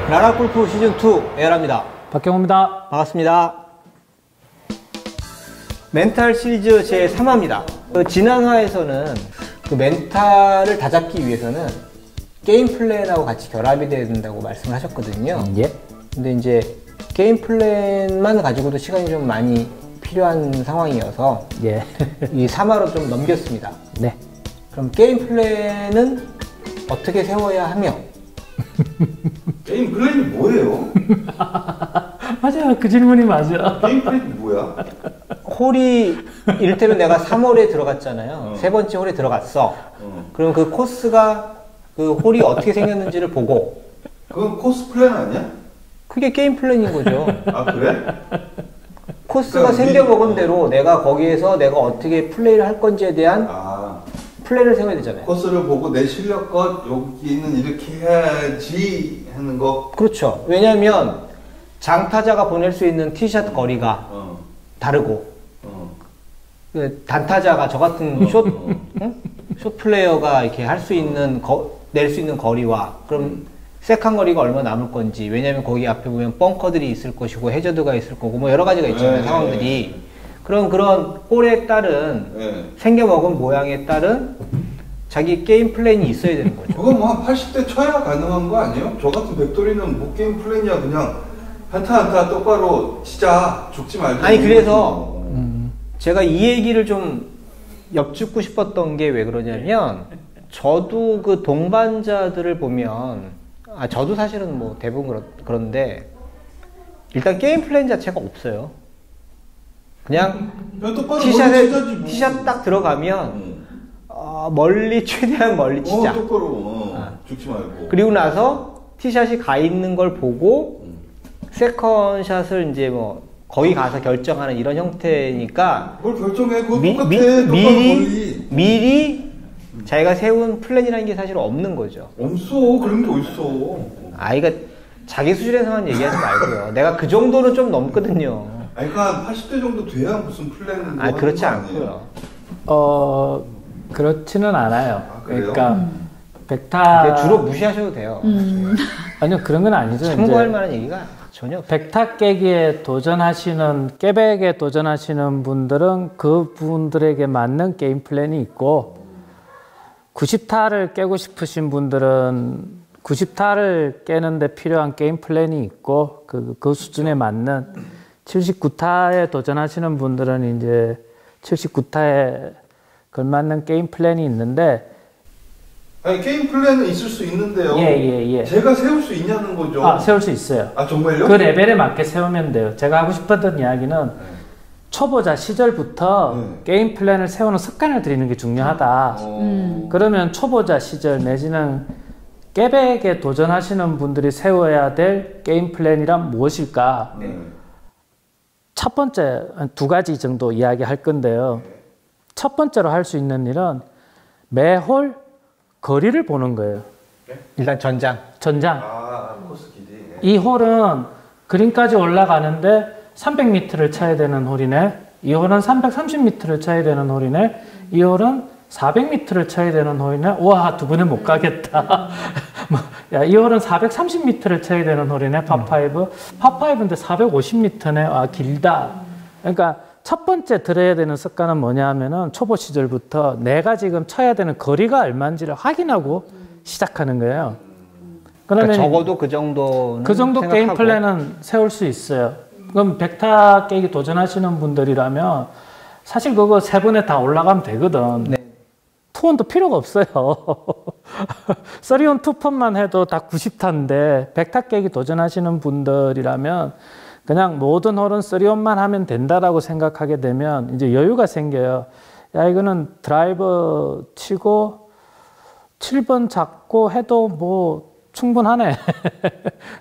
라라골프 시즌2 에어라입니다. 박경호입니다. 반갑습니다. 멘탈 시리즈 제3화입니다. 지난 화에서는 그 멘탈을 다잡기 위해서는 게임 플랜하고 같이 결합이 돼야 된다고 말씀을 하셨거든요. 예. 근데 이제 게임 플랜만 가지고도 시간이 좀 많이 필요한 상황이어서 예. 이 3화로 좀 넘겼습니다. 네. 그럼 게임 플랜은 어떻게 세워야 하며? 게임 플랜이 뭐예요? 맞아요. 그 질문이 맞아. 게임 플랜이 뭐야? 홀이 이를테면 내가 3홀에 들어갔잖아요. 세 번째 홀에 들어갔어. 그럼 그 코스가 그 홀이 어떻게 생겼는지를 보고 그건 코스 플랜 아니야? 그게 게임 플랜인 거죠. 아 그래? 코스가 그러니까 생겨먹은 대로 내가 거기에서 내가 어떻게 플레이를 할 건지에 대한 플랜을 세워야 되잖아요. 코스를 보고 내 실력껏 여기는 이렇게 해야지 하는 거. 그렇죠. 왜냐하면 장타자가 보낼 수 있는 티샷 거리가 다르고 그 단타자가 저 같은 숏 플레이어가 이렇게 할 수 있는 낼 수 있는 거리와 그럼 세컨 거리가 얼마 남을 건지, 왜냐하면 거기 앞에 보면 벙커들이 있을 것이고 해저드가 있을 거고 뭐 여러 가지가 있잖아요. 상황들이. 그럼 그런 홀에 따른 생겨먹은 모양에 따른 자기 게임 플랜이 있어야 되는 거죠. 그건 뭐 한 80대 쳐야 가능한 거 아니에요? 저 같은 백돌이는 뭐 게임 플랜이야. 그냥 한타 한타 똑바로 치자, 죽지 말자. 아니 그래서 제가 이 얘기를 좀 엿듣고 싶었던 게 왜 그러냐면, 저도 그 동반자들을 보면 저도 사실은 뭐 대부분 그런데 일단 게임 플랜 자체가 없어요. 그냥 티샷 딱 들어가면 멀리 최대한 멀리 치자. 똑바로 죽지 말고. 그리고 나서 티샷이 가 있는 걸 보고 세컨샷을 이제 뭐 거기 가서 결정하는 이런 형태니까 뭘 결정해? 그거 똑같아. 미리 자기가 세운 플랜이라는 게 사실 없는 거죠. 없어. 그런 게 어딨어. 이거 자기 수준에서만 얘기하지 말고요. 내가 그 정도는 좀 넘거든요. 그러니까 80대 정도 돼야 무슨 플랜을 그렇지 않고요. 그렇지는 않아요. 그래요? 그러니까 백타 주로 무시하셔도 돼요. 아니요, 그런 건 아니죠. 참고할 만한 얘기가 전혀 없어요. 백타 깨기에 도전하시는, 깨백에 도전하시는 분들은 그 분들에게 맞는 게임 플랜이 있고, 90타를 깨고 싶으신 분들은 90타를 깨는데 필요한 게임 플랜이 있고, 그 수준에 맞는 79타에 도전하시는 분들은 이제 79타에 걸맞는 게임 플랜이 있는데, 아니 게임 플랜은 있을 수 있는데요. 예. 제가 세울 수 있냐는 거죠. 세울 수 있어요. 정말요? 그 레벨에 맞게 세우면 돼요. 제가 하고 싶었던 이야기는 초보자 시절부터 게임 플랜을 세우는 습관을 들이는 게 중요하다. 그러면 초보자 시절 내지는 깨백에 도전하시는 분들이 세워야 될 게임 플랜이란 무엇일까? 첫 번째, 두 가지 정도 이야기할 건데요. 첫 번째로 할 수 있는 일은 매홀 거리를 보는 거예요. 일단 전장. 코스 길이. 이 홀은 그린까지 올라가는데 300m를 쳐야 되는 홀이네. 이 홀은 330m를 쳐야 되는 홀이네. 이 홀은 400m를 쳐야 되는 홀이네. 우와, 두 번에 못 가겠다. 이 홀은 430m를 쳐야 되는 홀이네. 파5. 파5인데 450m네. 길다. 그러니까 첫 번째 들어야 되는 습관은 뭐냐 하면은 초보 시절부터 내가 지금 쳐야 되는 거리가 얼마인지를 확인하고 시작하는 거예요. 그러면 적어도 그 정도 생각하고. 게임 플랜은 세울 수 있어요. 그럼 백타 깨기 도전하시는 분들이라면 사실 그거 세 번에 다 올라가면 되거든. 투혼도 필요가 없어요. 3온 투펀만 해도 다 90타인데 백타 깨기 도전하시는 분들이라면 그냥 모든 홀은 3온만 하면 된다라고 생각하게 되면 이제 여유가 생겨요. 이거는 드라이버 치고 7번 잡고 해도 뭐 충분하네.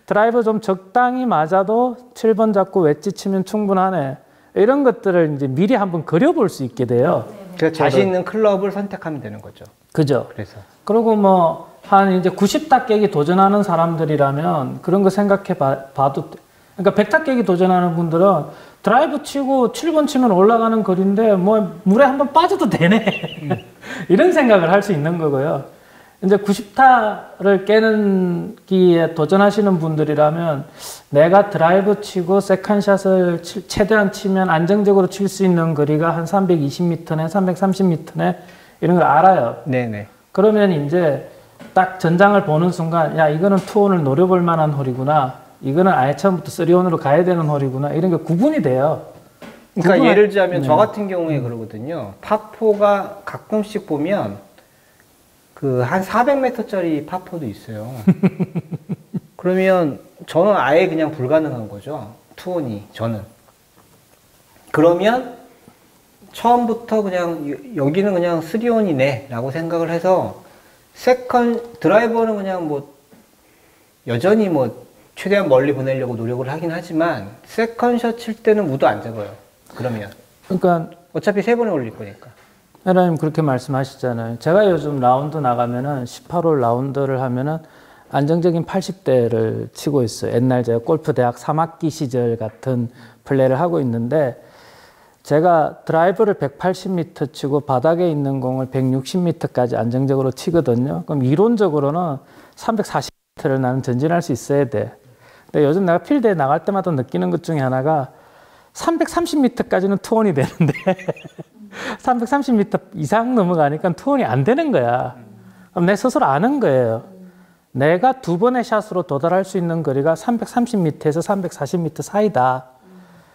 드라이버 좀 적당히 맞아도 7번 잡고 웨지 치면 충분하네. 이런 것들을 이제 미리 한번 그려볼 수 있게 돼요. 그래서 자신 있는 클럽을 선택하면 되는 거죠. 그죠. 그래서. 그리고 뭐 한 이제 90타 깨기 도전하는 사람들이라면 그런 거 생각해 봐도 돼. 그러니까 백타 깨기 도전하는 분들은 드라이브 치고 7번 치면 올라가는 거리인데 뭐 물에 한번 빠져도 되네. 이런 생각을 할 수 있는 거고요. 이제 90타를 깨는 기에 도전하시는 분들이라면 내가 드라이브 치고 세컨샷을 최대한 치면 안정적으로 칠 수 있는 거리가 한 320m네, 330m네 이런 걸 알아요. 네네. 그러면 이제 딱 전장을 보는 순간 야 이거는 투혼을 노려볼 만한 홀이구나. 이거는 아예 처음부터 3온으로 가야 되는 홀이구나. 이런 게 구분이 돼요. 그러니까 예를 들자면 저 같은 경우에 그러거든요. 파4가 가끔씩 보면 그 한 400m짜리 파4도 있어요. 그러면 저는 아예 그냥 불가능한 거죠. 투혼이 저는. 그러면 처음부터 그냥 여기는 그냥 3온이네 라고 생각을 해서 드라이버는 그냥 뭐 여전히 뭐 최대한 멀리 보내려고 노력을 하긴 하지만 세컨샷 칠 때는 무도 안 잡아요. 그러면 그러니까 어차피 3번에 올릴 거니까. 회장님 그렇게 말씀하시잖아요. 제가 요즘 라운드 나가면은 18홀 라운드를 하면은 안정적인 80대를 치고 있어요. 옛날 제가 골프 대학 3학기 시절 같은 플레이를 하고 있는데 제가 드라이버를 180m 치고 바닥에 있는 공을 160m까지 안정적으로 치거든요. 그럼 이론적으로는 340m를 나는 전진할 수 있어야 돼. 근데 요즘 내가 필드에 나갈 때마다 느끼는 것 중에 하나가 330m까지는 투혼이 되는데 330m 이상 넘어가니까 투혼이 안 되는 거야. 그럼 내 스스로 아는 거예요. 내가 2번의 샷으로 도달할 수 있는 거리가 330m에서 340m 사이다.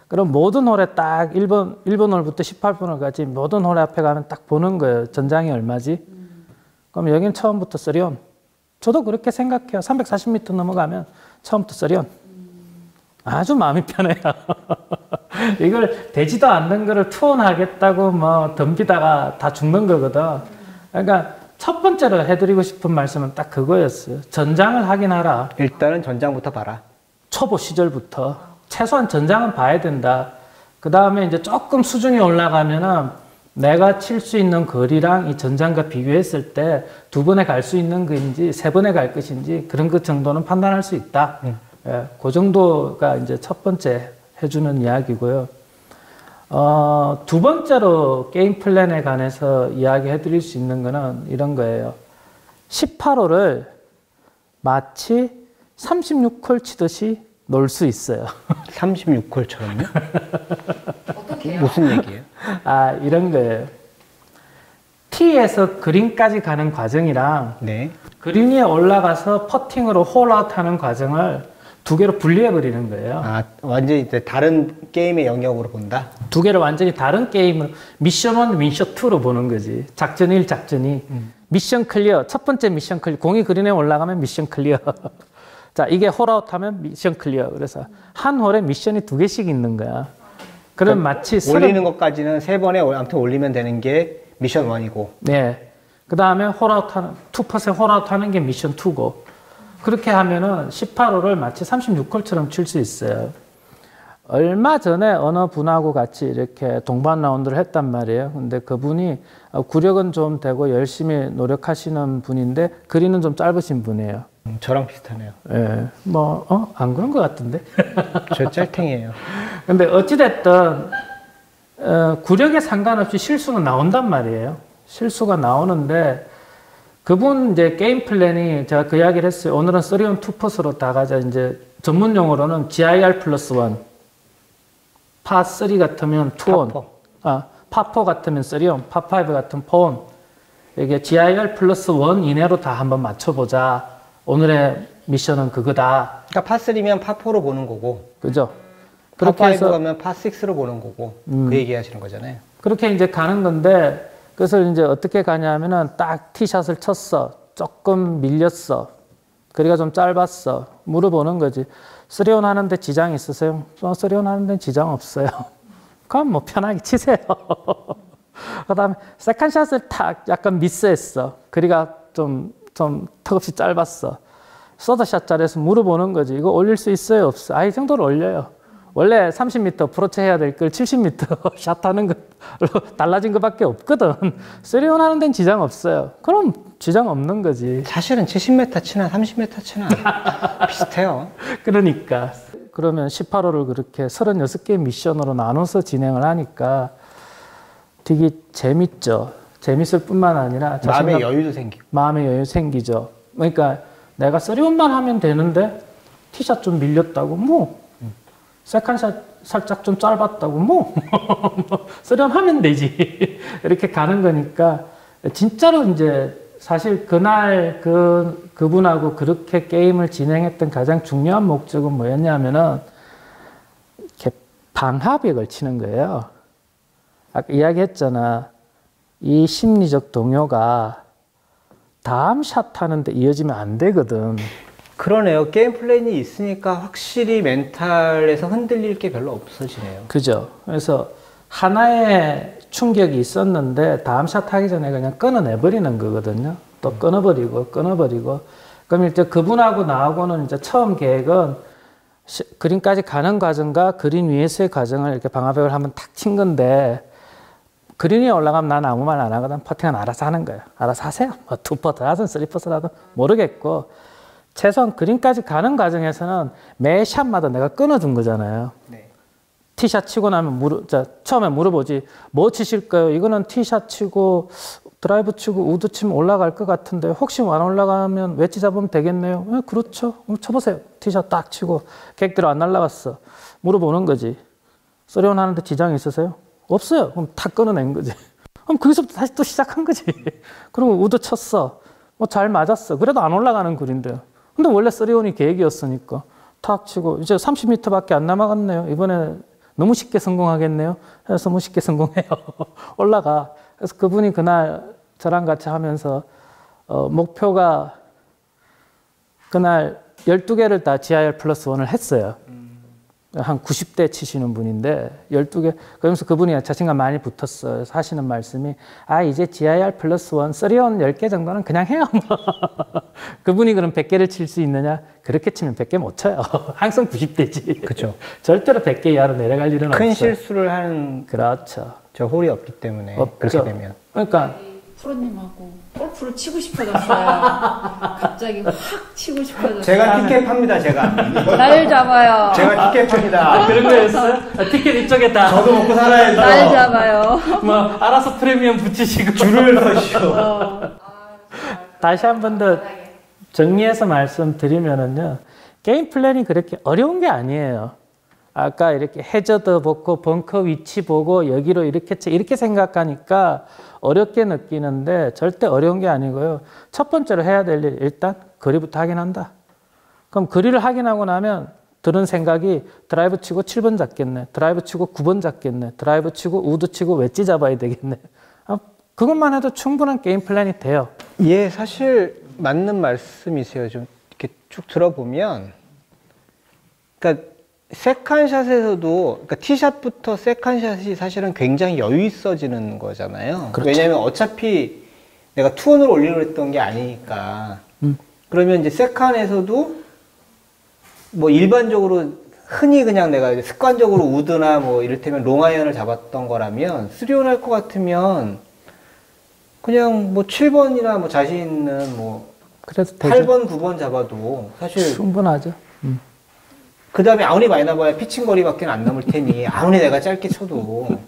그럼 모든 홀에 딱 1번 홀부터 18번 홀까지 모든 홀에 앞에 가면 딱 보는 거예요. 전장이 얼마지? 그럼 여긴 처음부터 3온. 저도 그렇게 생각해요. 340m 넘어가면 처음부터 3온. 아주 마음이 편해요. 이걸 되지도 않는 거를 투혼하겠다고 뭐 덤비다가 다 죽는 거거든. 그러니까 첫 번째로 해드리고 싶은 말씀은 딱 그거였어요. 전장을 하긴 하라. 일단은 전장부터 봐라. 초보 시절부터. 최소한 전장은 봐야 된다. 그 다음에 이제 조금 수준이 올라가면은 내가 칠 수 있는 거리랑 이 전장과 비교했을 때 2번에 갈 수 있는 건지 3번에 갈 것인지 그런 것 정도는 판단할 수 있다. 예, 그 정도가 이제 첫 번째 해주는 이야기고요. 2번째로 게임 플랜에 관해서 이야기해 드릴 수 있는 거는 이런 거예요. 18홀을 마치 36홀 치듯이 놀 수 있어요. 36홀처럼요? 어떻게요? 무슨 얘기예요? 아, 이런 거예요. 티에서 그린까지 가는 과정이랑 네. 그린 위에 올라가서 퍼팅으로 홀아웃 하는 과정을 2개로 분리해 버리는 거예요. 아, 완전히 이제 다른 게임의 영역으로 본다? 2개를 완전히 다른 게임을 미션 1, 미션 2로 보는 거지. 작전 1, 작전 2. 미션 클리어. 첫 번째 미션 클리어. 공이 그린에 올라가면 미션 클리어. 자, 이게 홀아웃 하면 미션 클리어. 그래서 한 홀에 미션이 2개씩 있는 거야. 그럼 마치 올리는 것까지는 3번에 아무튼 올리면 되는 게 미션 1이고. 네. 그 다음에 홀아웃 하는, 2% 홀아웃 하는 게 미션 2고. 그렇게 하면은 18홀을 마치 36홀처럼 칠 수 있어요. 얼마 전에 어느 분하고 같이 이렇게 동반 라운드를 했단 말이에요. 근데 그분이 구력은 좀 되고 열심히 노력하시는 분인데 그린은 좀 짧으신 분이에요. 저랑 비슷하네요. 예. 뭐, 안 그런 것 같은데? 저 짤탱이에요. 근데 어찌됐든, 구력에 상관없이 실수는 나온단 말이에요. 실수가 나오는데, 그분 이제 게임 플랜이 제가 그 이야기를 했어요. 오늘은 3온 2펫으로 다 가자. 이제 전문 용어로는 GIR 플러스 1. 파3 같으면 2온. 파4 같으면 3온. 파5 같으면 4온. 이게 GIR 플러스 1 이내로 다 한번 맞춰보자. 오늘의 미션은 그거다. 그러니까 파3면 파4로 보는 거고. 그죠? 그렇게 파5 해서 가면 파6로 보는 거고. 그 얘기 하시는 거잖아요. 그렇게 이제 가는 건데, 그것을 이제 어떻게 가냐면은 딱 티샷을 쳤어. 조금 밀렸어. 거리가 좀 짧았어. 물어보는 거지. 3온 하는데 지장 있으세요? 3온 하는데 지장 없어요. 그럼 뭐 편하게 치세요. 그 다음에 세컨샷을 탁 약간 미스했어. 거리가 좀 턱없이 짧았어. 서드샷 자리에서 물어보는 거지. 이거 올릴 수 있어요? 없어? 아, 이 정도로 올려요. 원래 30m 어프로치 해야 될 걸 70m 샷 하는 걸로 달라진 것밖에 없거든. 3온 하는 데는 지장 없어요. 그럼 지장 없는 거지. 사실은 70m 치나 30m 치나 비슷해요. 그러니까. 그러면 18홀을 그렇게 36개의 미션으로 나눠서 진행을 하니까 되게 재밌죠. 재밌을 뿐만 아니라 마음의 여유도 생기고. 마음의 여유 생기죠. 그러니까 내가 쓰리온만 하면 되는데 티샷 좀 밀렸다고 뭐 세컨샷 살짝 좀 짧았다고 뭐 쓰리온 하면 되지 이렇게 가는 거니까 진짜로 이제 사실 그날 그분하고 그렇게 게임을 진행했던 가장 중요한 목적은 뭐였냐면은 이렇게 방합에 걸치는 거예요. 아까 이야기했잖아. 이 심리적 동요가 다음 샷 하는데 이어지면 안 되거든. 그러네요. 게임 플랜이 있으니까 확실히 멘탈에서 흔들릴 게 별로 없어지네요. 그죠. 그래서 하나의 충격이 있었는데 다음 샷 하기 전에 그냥 끊어내버리는 거거든요. 또 끊어버리고. 그럼 이제 그분하고 나하고는 이제 처음 계획은 그린까지 가는 과정과 그린 위에서의 과정을 이렇게 방화벽을 한번 탁 친 건데 그린 위에 올라가면 난 아무 말 안 하거든. 퍼팅은 알아서 하는 거예요. 알아서 하세요. 뭐 2퍼트 하든 3퍼트 하든 모르겠고 최소한 그린까지 가는 과정에서는 매 샷마다 내가 끊어준 거잖아요. 네. 티샷 치고 나면 처음에 물어보지 뭐 치실까요? 이거는 티샷 치고 드라이브 치고 우드 치면 올라갈 것 같은데 혹시 안 올라가면 웨지 잡으면 되겠네요. 네, 그렇죠. 그럼 쳐보세요. 티샷 딱 치고 객대로 안 날라갔어. 물어보는 거지. 쓰리온 하는데 지장이 있으세요? 없어요. 그럼 다 끊어낸 거지. 그럼 거기서부터 다시 또 시작한 거지. 그리고 우드 쳤어. 뭐 잘 맞았어. 그래도 안 올라가는 굴인데요. 근데 원래 쓰리온이 계획이었으니까 탁 치고 이제 30m밖에 안 남아갔네요. 이번에 너무 쉽게 성공하겠네요. 그래서 너무 쉽게 성공해요. 올라가. 그래서 그분이 그날 저랑 같이 하면서 목표가 그날 12개를 다 GIR 플러스 1을 했어요. 한 90대 치시는 분인데 12개 그러면서 그분이 자신감 많이 붙었어요. 그래서 하시는 말씀이 이제 GIR 플러스 1 쓰리온 10개 정도는 그냥 해요. 그분이 그럼 100개를 칠 수 있느냐? 그렇게 치면 100개 못 쳐요. 항상 90대지. 그렇죠. 절대로 100개 이하로 내려갈 일은 없어요. 큰 실수를 하는 그렇죠. 저 홀이 없기 때문에 없죠. 그렇게 되면. 그러니까 프로님하고 골프를 치고 싶어졌어요. 갑자기 확 치고 싶어졌어요. 제가 티켓 팝니다, 제가. 날 잡아요. 제가 티켓 팝니다. 그런 거였어요? 티켓 이쪽에 다. 저도 먹고 살아야죠. 날 잡아요. 뭐 알아서 프리미엄 붙이시고 줄을 서시오. 다시 한 번 더 정리해서 말씀드리면은요, 게임 플랜이 그렇게 어려운 게 아니에요. 아까 이렇게 해저드 보고 벙커 위치 보고 여기로 이렇게 생각하니까 어렵게 느끼는데 절대 어려운 게 아니고요. 첫 번째로 해야 될 일 일단 거리부터 확인한다. 그럼 거리를 확인하고 나면 들은 생각이 드라이브 치고 7번 잡겠네. 드라이브 치고 9번 잡겠네. 드라이브 치고 우드 치고 웨지 잡아야 되겠네. 그것만 해도 충분한 게임 플랜이 돼요. 예, 사실 맞는 말씀이세요. 좀 이렇게 쭉 들어보면, 그러니까 세컨샷에서도, 그러니까 티샷부터 세컨샷이 사실은 굉장히 여유 있어지는 거잖아요. 그렇죠. 왜냐하면 어차피 내가 투혼을 올리려고 했던 게 아니니까. 그러면 이제 세컨에서도 뭐 일반적으로 흔히 그냥 내가 이제 습관적으로 우드나 뭐 이를테면 롱아이언을 잡았던 거라면 쓰리온 할 것 같으면 그냥 뭐 7번이나 뭐 자신 있는 뭐 그래도 되죠. 8번, 9번 잡아도 사실 충분하죠. 그 다음에 아무리 많이 나봐야 피칭 거리밖에 안 남을 테니 아무리 내가 짧게 쳐도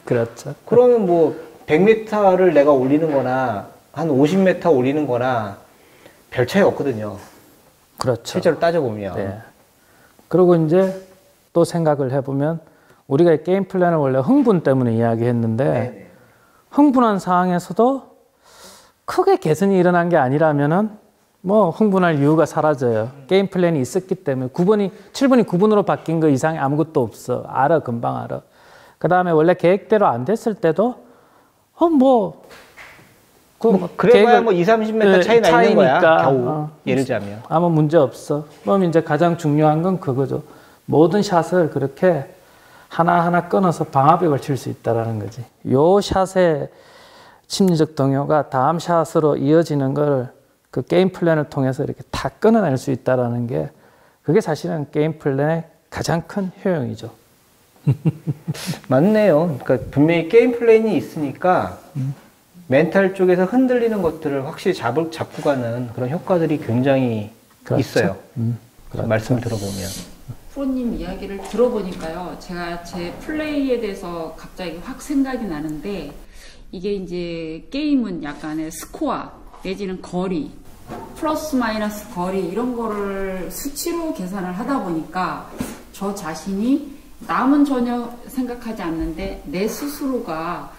그렇죠. 그러면 뭐 100m를 내가 올리는 거나 한 50m 올리는 거나 별 차이 없거든요. 그렇죠. 실제로 따져보면. 네. 그리고 이제 또 생각을 해보면 우리가 게임 플랜을 원래 흥분 때문에 이야기했는데 네네. 흥분한 상황에서도 크게 개선이 일어난 게 아니라면은 뭐 흥분할 이유가 사라져요. 게임 플랜이 있었기 때문에 7번이 9번으로 바뀐 거 이상이 아무것도 없어. 알아, 금방 알아. 그 다음에 원래 계획대로 안 됐을 때도 그래봐야 뭐 2, 30m 차이 나 있는 거야. 차이니까. 겨우. 예를 들자면. 아무 문제 없어. 그럼 이제 가장 중요한 건 그거죠. 모든 샷을 그렇게 하나하나 끊어서 방화벽을 칠 수 있다는 거지. 요 샷의 심리적 동요가 다음 샷으로 이어지는 걸 그 게임 플랜을 통해서 이렇게 다 끊어낼 수 있다는 게 그게 사실은 게임 플랜의 가장 큰 효용이죠. 맞네요. 그러니까 분명히 게임 플랜이 있으니까 멘탈 쪽에서 흔들리는 것들을 확실히 잡고 가는 그런 효과들이 굉장히 그렇죠. 있어요. 그렇죠. 말씀 들어보면. 프로님 이야기를 들어보니까요. 제가 제 플레이에 대해서 갑자기 확 생각이 나는데 이게 이제 게임은 약간의 스코어 내지는 거리, 플러스 마이너스 거리 이런 거를 수치로 계산을 하다 보니까 저 자신이 남은 전혀 생각하지 않는데 내 스스로가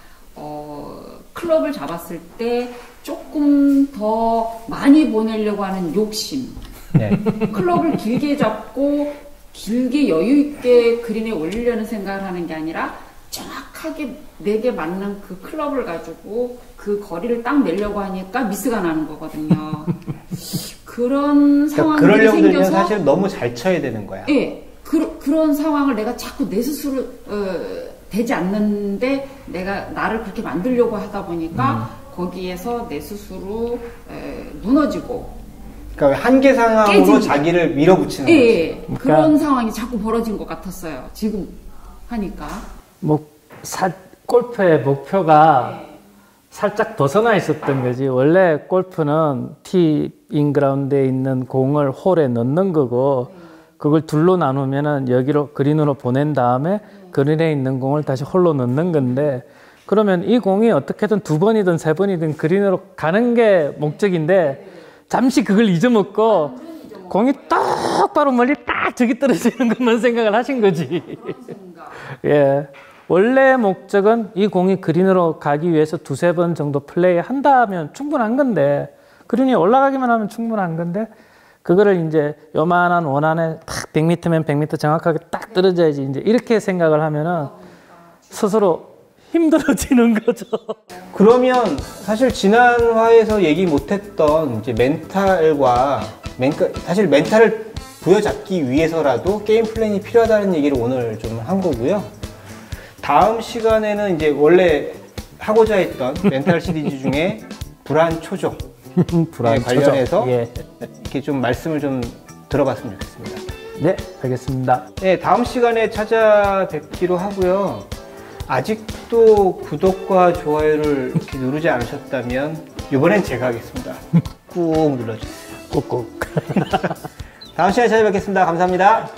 클럽을 잡았을 때 조금 더 많이 보내려고 하는 욕심. 네. 클럽을 길게 잡고 길게 여유 있게 그린에 올리려는 생각을 하는 게 아니라 정확하게 내게 맞는 그 클럽을 가지고 그 거리를 딱 내려고 하니까 미스가 나는 거거든요. 그런 상황들이 그러려고 들면 생겨서 사실 너무 잘 쳐야 되는 거야. 예, 그런 상황을 내가 자꾸 내 스스로 되지 않는데 내가 나를 그렇게 만들려고 하다 보니까 거기에서 내 스스로 무너지고 그러니까 한계 상황으로 깨진 자기를 밀어붙이는 예, 거지. 예. 그러니까 그런 상황이 자꾸 벌어진 것 같았어요. 지금 하니까. 골프의 목표가 살짝 벗어나 있었던 거지. 원래 골프는 티 인그라운드에 있는 공을 홀에 넣는 거고, 그걸 둘로 나누면은 여기로 그린으로 보낸 다음에 그린에 있는 공을 다시 홀로 넣는 건데, 그러면 이 공이 어떻게든 2번이든 3번이든 그린으로 가는 게 목적인데, 잠시 그걸 잊어먹고 공이 똑바로 멀리 딱 저기 떨어지는 것만 생각을 하신 거지. 예. 원래 목적은 이 공이 그린으로 가기 위해서 2-3번 정도 플레이 한다면 충분한 건데, 그린이 올라가기만 하면 충분한 건데, 그거를 이제 요만한 원 안에 딱 100m면 100m 정확하게 딱 떨어져야지, 이제 이렇게 생각을 하면은 스스로 힘들어지는 거죠. 그러면 사실 지난 화에서 얘기 못했던 이제 멘탈과 사실 멘탈을 부여잡기 위해서라도 게임 플랜이 필요하다는 얘기를 오늘 좀 한 거고요. 다음 시간에는 이제 원래 하고자 했던 멘탈 시리즈 중에 불안 초조 관련해서 예. 이렇게 좀 말씀을 좀 들어봤으면 좋겠습니다. 네, 알겠습니다. 네, 다음 시간에 찾아뵙기로 하고요. 아직도 구독과 좋아요를 이렇게 누르지 않으셨다면 이번엔 제가 하겠습니다. 꾹 눌러주세요. 꾹꾹. 다음 시간에 찾아뵙겠습니다. 감사합니다.